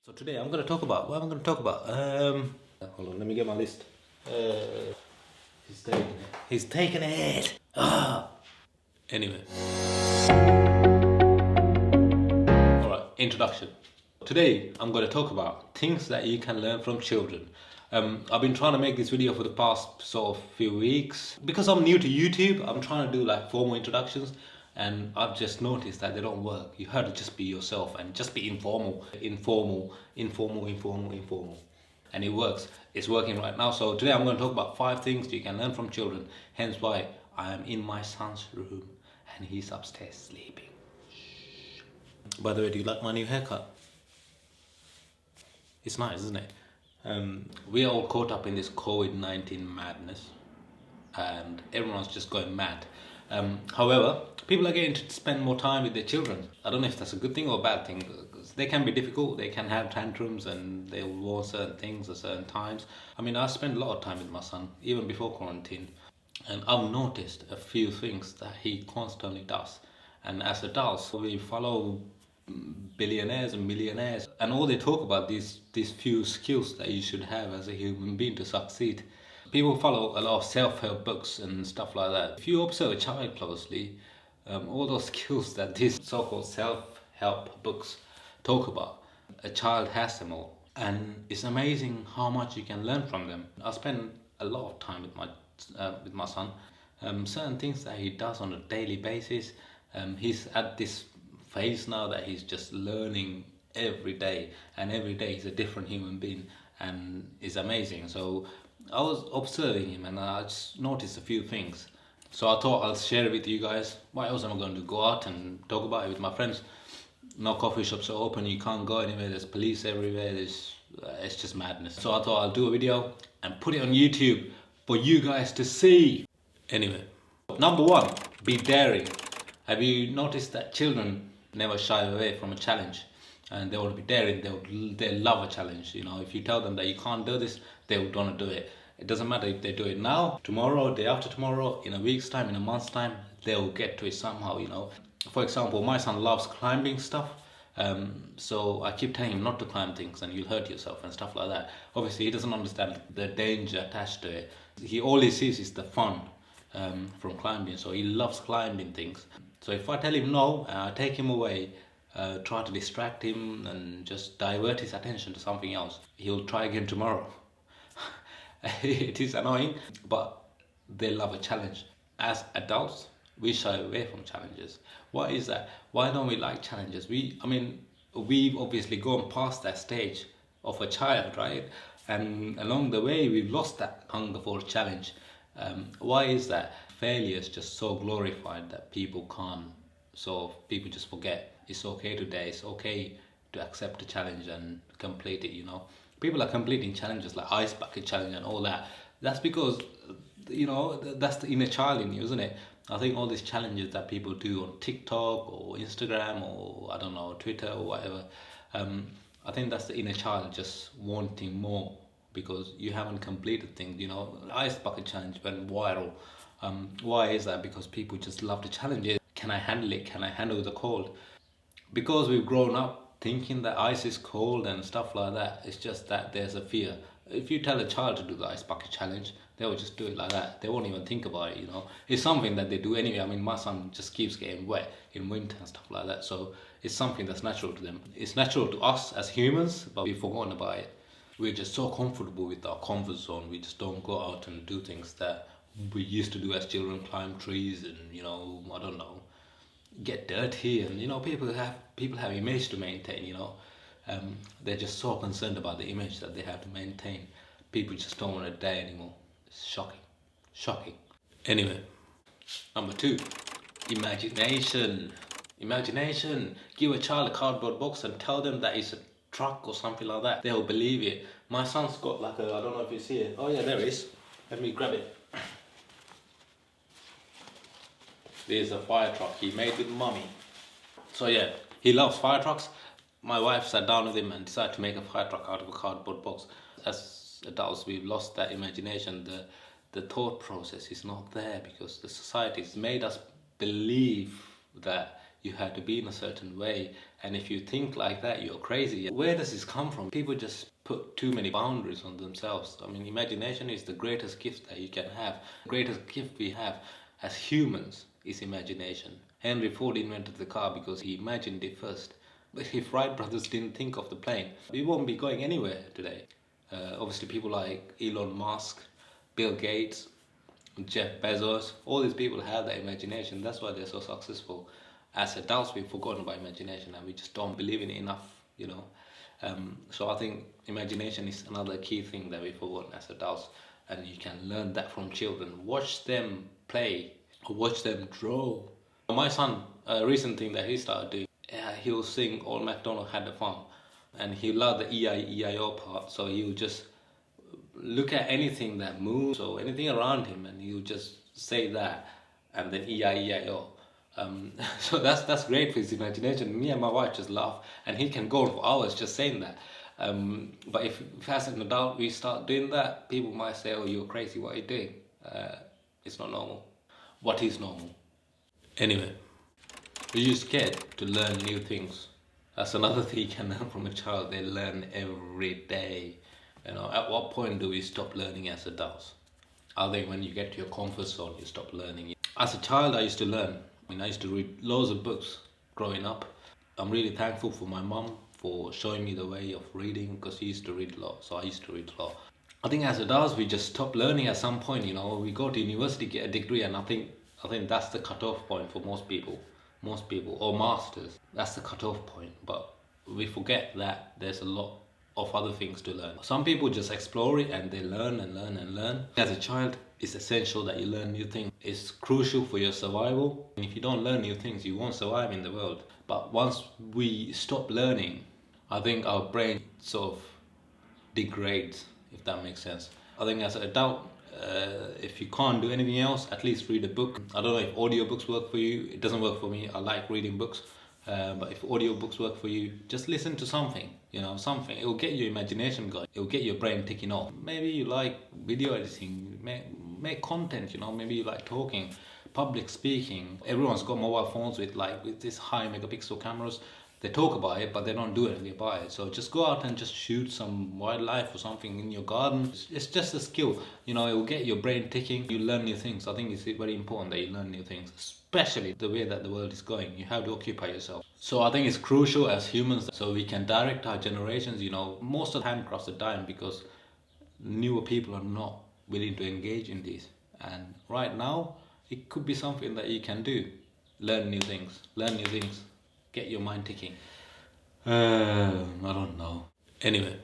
So today I'm going to talk about what am I going to talk about? Hold on, let me get my list. He's taking it. He's taking it. Anyway, all right. Introduction. Today I'm going to talk about things that you can learn from children. I've been trying to make this video for the past sort of few weeks because I'm new to YouTube. I'm trying to do like formal introductions, and I've just noticed that they don't work. You have to just be yourself and just be informal, and it works. It's working right now. So today I'm going to talk about 5 things you can learn from children. Hence why I am in my son's room and he's upstairs sleeping. By the way, do you like my new haircut? It's nice, isn't it? We're all caught up in this COVID-19 madness and everyone's just going mad. However, people are getting to spend more time with their children. I don't know if that's a good thing or a bad thing. They can be difficult, they can have tantrums and they'll want certain things at certain times. I mean, I spend a lot of time with my son, even before quarantine. And I've noticed a few things that he constantly does. And as adults, we follow billionaires and millionaires, and all they talk about these few skills that you should have as a human being to succeed. People follow a lot of self-help books and stuff like that. If you observe a child closely, all those skills that these so-called self-help books talk about, a child has them all, and it's amazing how much you can learn from them. I spend a lot of time with my son. Certain things that he does on a daily basis. He's at this phase now that he's just learning every day, and every day he's a different human being, and it's amazing. So I was observing him and I just noticed a few things. So I thought I'll share it with you guys. What else am I going to go out and talk about it with my friends? No coffee shops are open, you can't go anywhere, there's police everywhere, it's just madness. So I thought I'll do a video and put it on YouTube for you guys to see. Anyway, number 1, be daring. Have you noticed that children never shy away from a challenge? And they will be daring, they love a challenge. You know, if you tell them that you can't do this, they will want to do it. It doesn't matter if they do it now, tomorrow, day after tomorrow, in a week's time, in a month's time, they'll get to it somehow, you know. For example, my son loves climbing stuff. So I keep telling him not to climb things and you'll hurt yourself and stuff like that. Obviously, he doesn't understand the danger attached to it. All he sees is the fun from climbing, so he loves climbing things. So if I tell him no, take him away, try to distract him and just divert his attention to something else, he'll try again tomorrow. It is annoying, but they love a challenge. As adults, we shy away from challenges. Why is that? Why don't we like challenges? We've obviously gone past that stage of a child, right? And along the way, we've lost that hunger for a challenge. Why is that? Failure is just so glorified that people can't. So people just forget it's okay today. It's okay to accept a challenge and complete it. You know, people are completing challenges like ice bucket challenge and all that. That's because, you know, that's the inner child in you, isn't it? I think all these challenges that people do on TikTok or Instagram or I don't know, Twitter or whatever, I think that's the inner child just wanting more because you haven't completed things. You know, ice bucket challenge went viral. Why is that? Because people just love the challenges. Can I handle it? Can I handle the cold? Because we've grown up thinking that ice is cold and stuff like that. It's just that there's a fear. If you tell a child to do the ice bucket challenge, they will just do it like that. They won't even think about it, you know. It's something that they do anyway. I mean, my son just keeps getting wet in winter and stuff like that. So it's something that's natural to them. It's natural to us as humans, but we've forgotten about it. We're just so comfortable with our comfort zone. We just don't go out and do things that we used to do as children, climb trees and, you know, I don't know, get dirty. And, you know, people have image to maintain, you know. They're just so concerned about the image that they have to maintain. People just don't want to die anymore. It's shocking. Anyway, number 2, imagination. Give a child a cardboard box and tell them that it's a truck or something like that. They'll believe it. My son's got like a, I don't know if you see it. Oh yeah, there it is. Let me grab it. There's a fire truck he made with mommy. So yeah, he loves fire trucks. My wife sat down with him and decided to make a fire truck out of a cardboard box. As adults, we've lost that imagination. The thought process is not there because the society has made us believe that You had to be in a certain way. And if you think like that, you're crazy. Where does this come from? People just put too many boundaries on themselves. I mean, imagination is the greatest gift that you can have. The greatest gift we have as humans is imagination. Henry Ford invented the car because he imagined it first. But if Wright brothers didn't think of the plane, we won't be going anywhere today. Obviously, people like Elon Musk, Bill Gates, Jeff Bezos, all these people have that imagination. That's why they're so successful. As adults, we've forgotten about imagination and we just don't believe in it enough, you know. So I think imagination is another key thing that we've forgotten as adults, and you can learn that from children. Watch them play, or watch them draw. My son, a recent thing that he started doing, he'll sing Old MacDonald Had a Farm, and he loved the E-I-E-I-O part, so he'll just look at anything that moves or anything around him and he'll just say that, and then E-I-E-I-O. So that's great for his imagination. Me and my wife just laugh, and he can go on for hours just saying that. But if as an adult we start doing that, people might say, oh, you're crazy, what are you doing? It's not normal. What is normal? Anyway, are you scared to learn new things? That's another thing you can learn from a child. They learn every day. You know, at what point do we stop learning as adults? I think when you get to your comfort zone, you stop learning. As a child, I used to learn. I mean, I used to read loads of books growing up. I'm really thankful for my mum for showing me the way of reading, because she used to read a lot, so I used to read a lot. I think as adults, we just stop learning at some point. You know, we go to university, get a degree, and I think that's the cutoff point for most people, or masters. That's the cutoff point. But we forget that there's a lot of other things to learn. Some people just explore it and they learn and learn and learn. As a child, it's essential that you learn new things. It's crucial for your survival. And if you don't learn new things, you won't survive in the world. But once we stop learning, I think our brain sort of degrades, if that makes sense. I think as an adult, if you can't do anything else, at least read a book. I don't know if audiobooks work for you. It doesn't work for me. I like reading books. But if audiobooks work for you, just listen to something, you know, something. It will get your imagination going. It will get your brain ticking off. Maybe you like video editing, make content, you know, maybe you like talking, public speaking. Everyone's got mobile phones with this high megapixel cameras. They talk about it, but they don't do anything about it. So just go out and just shoot some wildlife or something in your garden. It's just a skill, you know. It will get your brain ticking. You learn new things. I think it's very important that you learn new things, especially the way that the world is going. You have to occupy yourself. So I think it's crucial as humans, so we can direct our generations. You know, most of the handcrafts are dying because newer people are not willing to engage in these. And right now, it could be something that you can do. Learn new things. Get your mind ticking. I don't know. Anyway,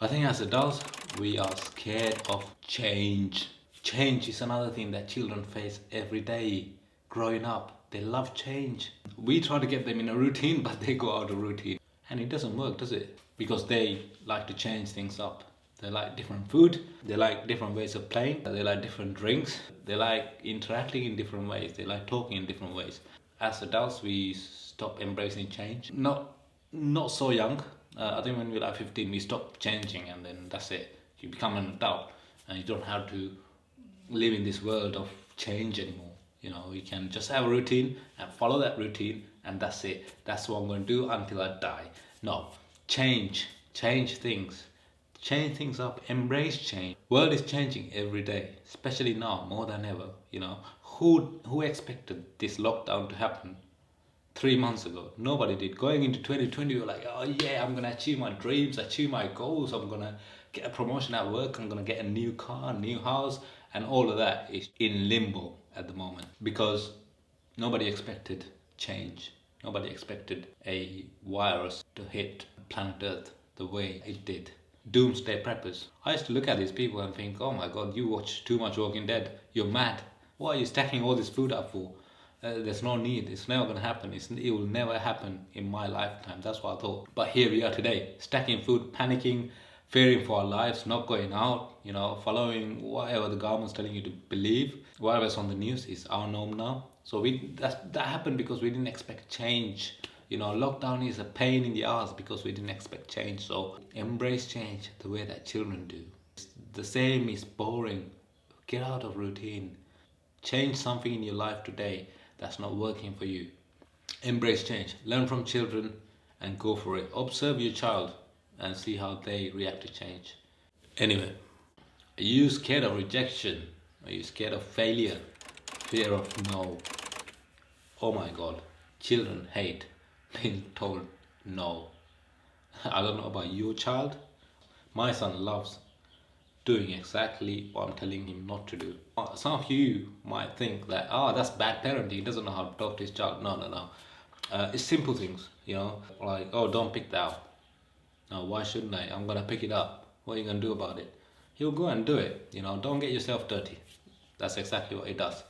I think as adults, we are scared of change. Change is another thing that children face every day. Growing up, they love change. We try to get them in a routine, but they go out of routine. And it doesn't work, does it? Because they like to change things up. They like different food, they like different ways of playing, they like different drinks, they like interacting in different ways, they like talking in different ways. As adults, we stop embracing change. Not so young. I think when we're like 15, we stop changing, and then that's it. You become an adult, and you don't have to live in this world of change anymore. You know, you can just have a routine and follow that routine, and that's it. That's what I'm going to do until I die. No, change things up, embrace change. World is changing every day, especially now more than ever. You know, who expected this lockdown to happen 3 months ago? Nobody did. Going into 2020, we were like, oh yeah, I'm gonna achieve my dreams, achieve my goals. I'm gonna get a promotion at work. I'm gonna get a new car, new house, and all of that is in limbo at the moment because nobody expected change. Nobody expected a virus to hit planet Earth the way it did. Doomsday preppers. I used to look at these people and think, oh my god, you watch too much Walking Dead. You're mad. Why are you stacking all this food up for? There's no need. It's never going to happen. It will never happen in my lifetime. That's what I thought. But here we are today, stacking food, panicking, fearing for our lives, not going out, you know, following whatever the government's telling you to believe. Whatever's on the news is our norm now. So that happened because we didn't expect change. You know, lockdown is a pain in the ass because we didn't expect change. So embrace change the way that children do. The same is boring. Get out of routine. Change something in your life today that's not working for you. Embrace change. Learn from children and go for it. Observe your child and see how they react to change. Anyway, are you scared of rejection? Are you scared of failure? Fear of no? Oh my god, children hate being told no. I don't know about your child. My son loves doing exactly what I'm telling him not to do. Some of you might think that, oh, that's bad parenting. He doesn't know how to talk to his child. No, no, no. It's simple things, like, oh, don't pick that up. No, why shouldn't I? I'm gonna pick it up. What are you gonna do about it? He'll go and do it. Don't get yourself dirty. That's exactly what he does.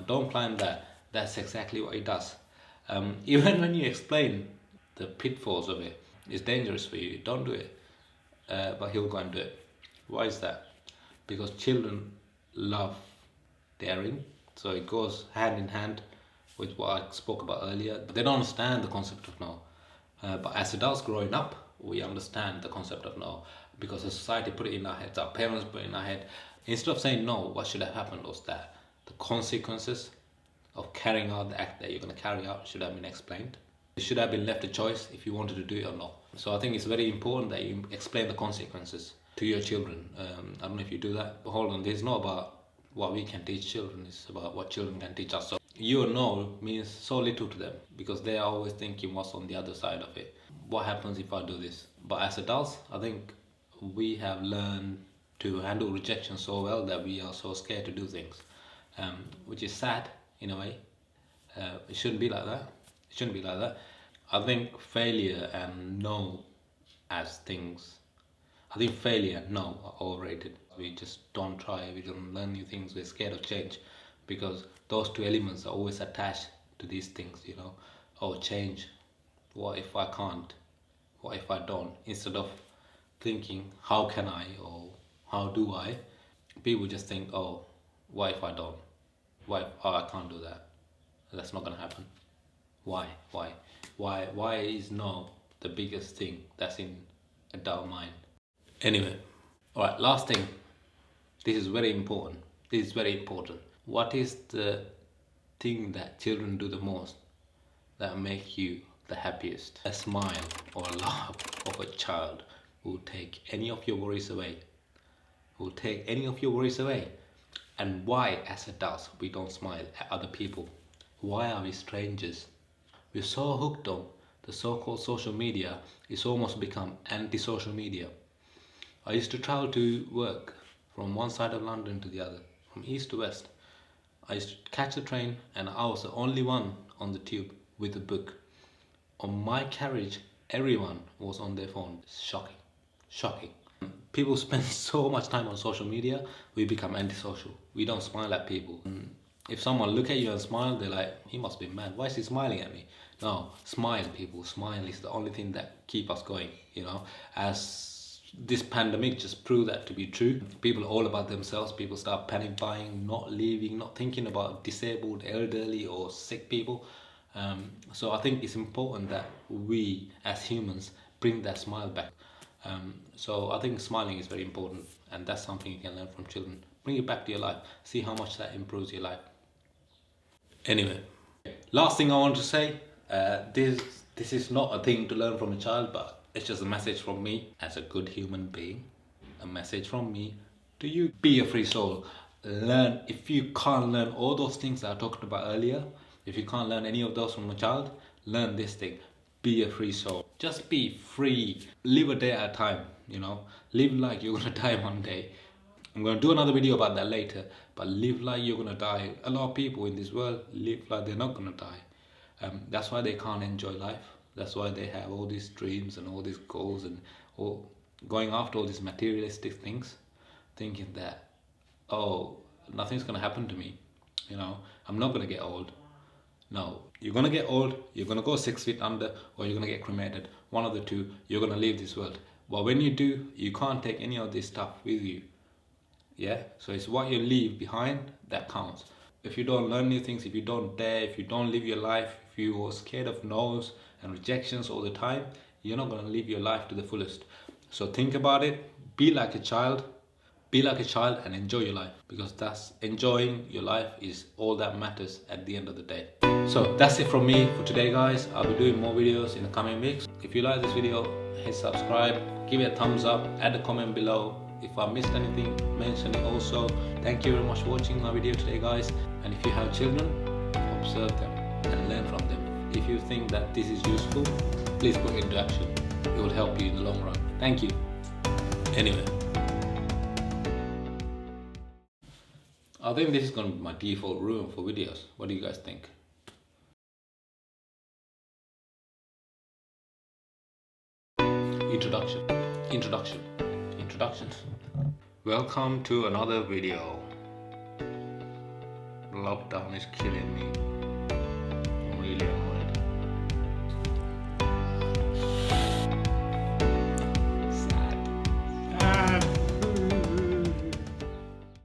Don't plan that. That's exactly what he does. Even when you explain the pitfalls of it, it's dangerous for you. Don't do it. But he'll go and do it. Why is that? Because children love daring, so it goes hand in hand with what I spoke about earlier. They don't understand the concept of no. But as adults growing up, we understand the concept of no because the society put it in our heads, our parents put it in our head. Instead of saying no, what should have happened was that the consequences of carrying out the act that you're going to carry out should have been explained. It should have been left a choice if you wanted to do it or not. So I think it's very important that you explain the consequences to your children. I don't know if you do that, but hold on, this is not about what we can teach children, it's about what children can teach us. So your no means so little to them because they are always thinking what's on the other side of it. What happens if I do this? But as adults, I think we have learned to handle rejection so well that we are so scared to do things, which is sad in a way. It shouldn't be like that. It shouldn't be like that. I think failure and no as things. I think failure and no are overrated. We just don't try. We don't learn new things. We're scared of change because those two elements are always attached to these things. Oh, change. What if I can't? What if I don't? Instead of thinking how can I or how do I, people just think, oh, what if I don't? Oh, I can't do that. That's not gonna happen. Why is no the biggest thing that's in adult mind? Anyway, all right, last thing. This is very important. This is very important. What is the thing that children do the most that make you the happiest? A smile or a laugh of a child will take any of your worries away. Will take any of your worries away. And why, as adults, we don't smile at other people? Why are we strangers? We're so hooked on the so-called social media, it's almost become anti-social media. I used to travel to work from one side of London to the other, from east to west. I used to catch the train and I was the only one on the tube with a book. On my carriage, everyone was on their phone. Shocking. Shocking. People spend so much time on social media, we become antisocial. We don't smile at people. If someone look at you and smile, they're like, he must be mad. Why is he smiling at me? No, smile, people. Smile is the only thing that keep us going. As this pandemic just proved that to be true. People are all about themselves. People start panic buying, not leaving, not thinking about disabled, elderly or sick people. So I think it's important that we as humans bring that smile back. So I think smiling is very important, and that's something you can learn from children. Bring it back to your life. See how much that improves your life. Anyway, last thing I want to say, this is not a thing to learn from a child, but it's just a message from me as a good human being. A message from me to you. Be a free soul. Learn. If you can't learn all those things that I talked about earlier, if you can't learn any of those from a child, learn this thing. Be a free soul. Just be free. Live a day at a time, Live like you're gonna die one day. I'm gonna do another video about that later, but live like you're gonna die. A lot of people in this world live like they're not gonna die. That's why they can't enjoy life. That's why they have all these dreams and all these goals and all, going after all these materialistic things, thinking that, oh, nothing's gonna happen to me. I'm not gonna get old. No, you're gonna get old, you're gonna go 6 feet under, or you're gonna get cremated. One of the two, you're gonna leave this world. But when you do, you can't take any of this stuff with you. Yeah, so it's what you leave behind that counts. If you don't learn new things, if you don't dare, if you don't live your life, if you are scared of no's and rejections all the time, you're not gonna live your life to the fullest. So think about it, be like a child, Be like a child and enjoy your life, because that's enjoying your life is all that matters at the end of the day. So that's it from me for today, guys. I'll be doing more videos in the coming weeks. If you like this video, hit subscribe, give it a thumbs up, add a comment below. If I missed anything, mention it also. Thank you very much for watching my video today, guys. And if you have children, observe them and learn from them. If you think that this is useful, please put it into action. It will help you in the long run. Thank you. Anyway, I think this is going to be my default room for videos. What do you guys think? Introductions. Welcome to another video. Lockdown is killing me. I'm really annoyed.